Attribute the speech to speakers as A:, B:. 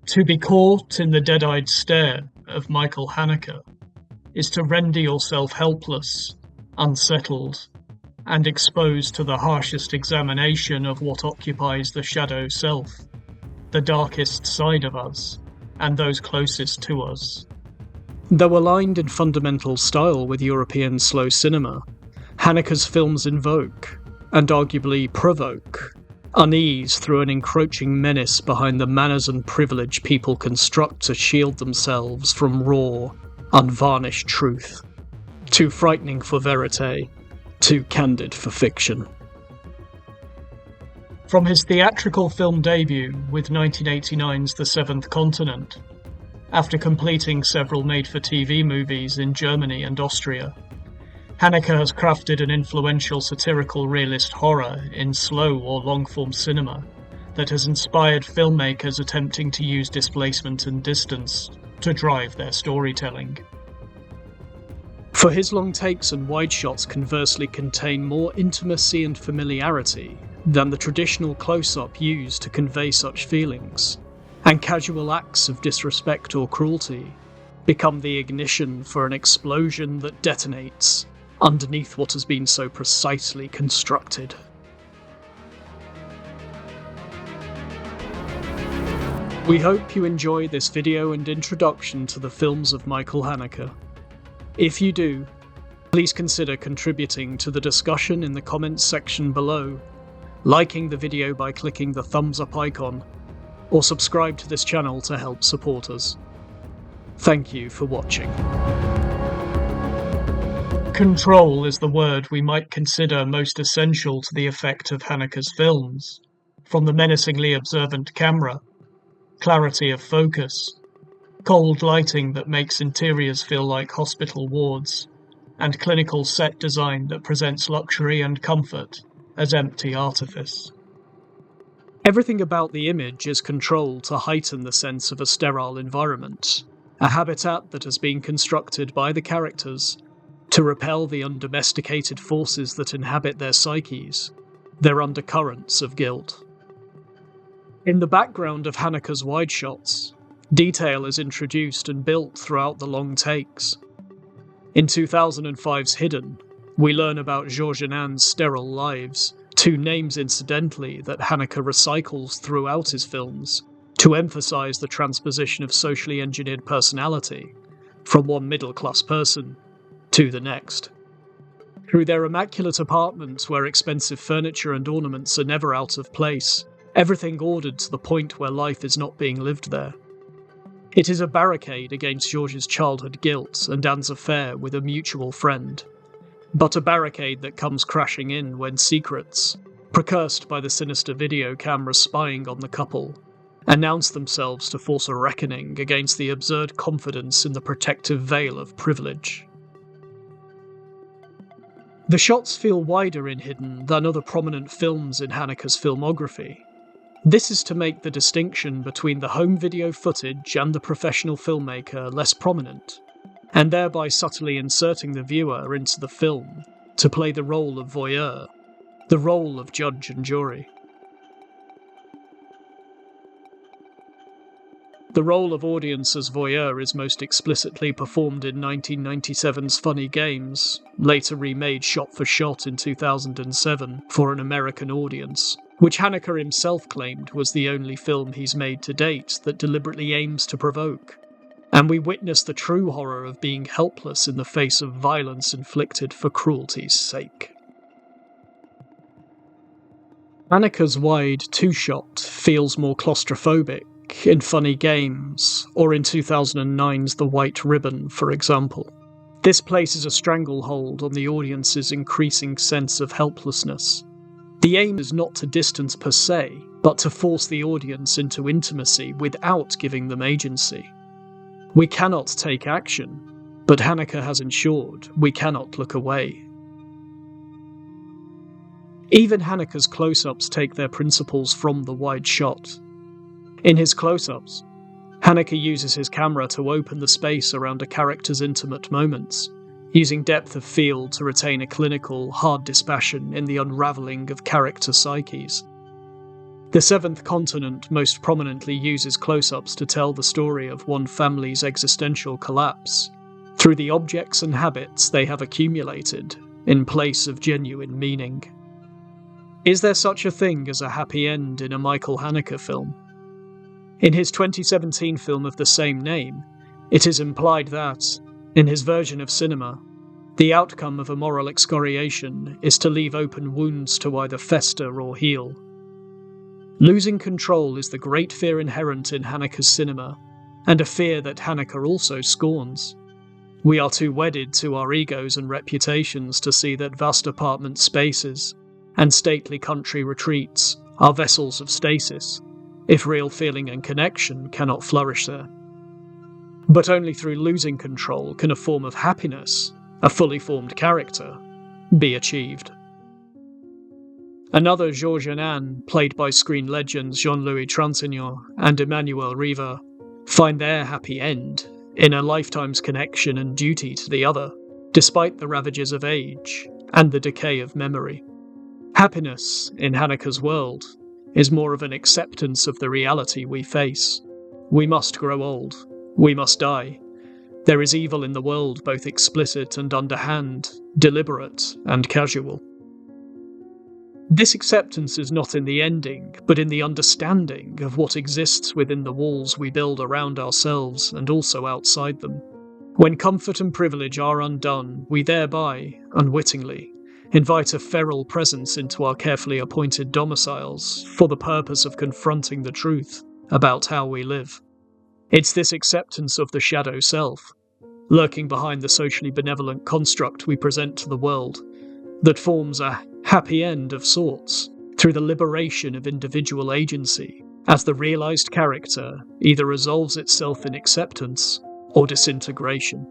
A: To be caught in the dead-eyed stare of Michael Haneke is to render yourself helpless, unsettled, and exposed to the harshest examination of what occupies the shadow self, the darkest side of us, and those closest to us. Though aligned in fundamental style with European slow cinema, Haneke's films invoke, and arguably provoke, unease through an encroaching menace behind the manners and privilege people construct to shield themselves from raw, unvarnished truth. Too frightening for verité, too candid for fiction. From his theatrical film debut with 1989's The Seventh Continent, after completing several made-for-TV movies in Germany and Austria, Haneke has crafted an influential satirical realist horror in slow or long-form cinema that has inspired filmmakers attempting to use displacement and distance to drive their storytelling. For his long takes and wide shots conversely contain more intimacy and familiarity than the traditional close-up used to convey such feelings, and casual acts of disrespect or cruelty become the ignition for an explosion that detonates underneath what has been so precisely constructed. We hope you enjoy this video and introduction to the films of Michael Haneke. If you do, please consider contributing to the discussion in the comments section below, liking the video by clicking the thumbs up icon, or subscribe to this channel to help support us. Thank you for watching. Control is the word we might consider most essential to the effect of Haneke's films, from the menacingly observant camera, clarity of focus, cold lighting that makes interiors feel like hospital wards, and clinical set design that presents luxury and comfort as empty artifice. Everything about the image is controlled to heighten the sense of a sterile environment, a habitat that has been constructed by the characters to repel the undomesticated forces that inhabit their psyches, their undercurrents of guilt. In the background of Haneke's wide shots, detail is introduced and built throughout the long takes. In 2005's Hidden, we learn about Georges and Anne's sterile lives, two names incidentally that Haneke recycles throughout his films to emphasize the transposition of socially engineered personality from one middle-class person to the next. Through their immaculate apartments where expensive furniture and ornaments are never out of place, everything ordered to the point where life is not being lived there. It is a barricade against Georges' childhood guilt and Anne's affair with a mutual friend, but a barricade that comes crashing in when secrets, precursed by the sinister video camera spying on the couple, announce themselves to force a reckoning against the absurd confidence in the protective veil of privilege. The shots feel wider in Hidden than other prominent films in Haneke's filmography. This is to make the distinction between the home video footage and the professional filmmaker less prominent, and thereby subtly inserting the viewer into the film to play the role of voyeur, the role of judge and jury. The role of audience as voyeur is most explicitly performed in 1997's Funny Games, later remade shot for shot in 2007 for an American audience, which Haneke himself claimed was the only film he's made to date that deliberately aims to provoke. And we witness the true horror of being helpless in the face of violence inflicted for cruelty's sake. Haneke's wide two-shot feels more claustrophobic in Funny Games, or in 2009's The White Ribbon, for example. This places a stranglehold on the audience's increasing sense of helplessness. The aim is not to distance per se, but to force the audience into intimacy without giving them agency. We cannot take action, but Haneke has ensured we cannot look away. Even Haneke's close-ups take their principles from the wide shot. In his close-ups, Haneke uses his camera to open the space around a character's intimate moments, using depth of field to retain a clinical, hard dispassion in the unravelling of character psyches. The Seventh Continent most prominently uses close-ups to tell the story of one family's existential collapse, through the objects and habits they have accumulated, in place of genuine meaning. Is there such a thing as a happy end in a Michael Haneke film? In his 2017 film of the same name, it is implied that, in his version of cinema, the outcome of a moral excoriation is to leave open wounds to either fester or heal. Losing control is the great fear inherent in Haneke's cinema, and a fear that Haneke also scorns. We are too wedded to our egos and reputations to see that vast apartment spaces and stately country retreats are vessels of stasis, if real feeling and connection cannot flourish there. But only through losing control can a form of happiness, a fully formed character, be achieved. Another Georges Anne, played by screen legends Jean-Louis Trintignant and Emmanuel Riva, find their happy end in a lifetime's connection and duty to the other, despite the ravages of age and the decay of memory. Happiness, in Haneke's world, is more of an acceptance of the reality we face. We must grow old. We must die. There is evil in the world, both explicit and underhand, deliberate and casual. This acceptance is not in the ending, but in the understanding of what exists within the walls we build around ourselves and also outside them. When comfort and privilege are undone, we thereby, unwittingly, invite a feral presence into our carefully appointed domiciles for the purpose of confronting the truth about how we live. It's this acceptance of the shadow self, lurking behind the socially benevolent construct we present to the world, that forms a happy end of sorts, through the liberation of individual agency, as the realized character either resolves itself in acceptance or disintegration.